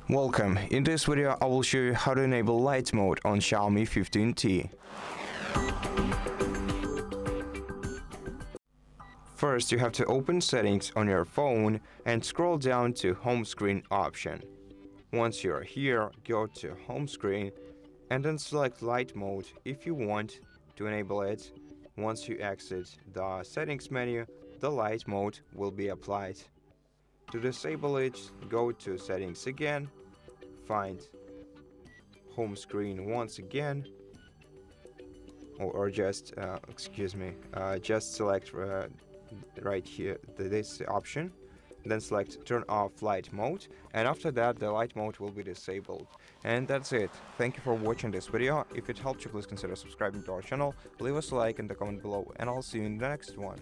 Welcome, in this video I will show you how to enable Lite Mode on XIAOMI 15T. First you have to open settings on your phone and scroll down to home screen option. Once you are here, go to home screen and then select Lite Mode if you want to enable it. Once you exit the settings menu, the Lite Mode will be applied. To disable it, go to settings again, find home screen once again, or just just select right here this option, then select turn off Lite Mode, and after that the Lite Mode will be disabled. And that's it. Thank you for watching this video. If it helped you, please consider subscribing to our channel, leave us a like and a comment below, and I'll see you in the next one.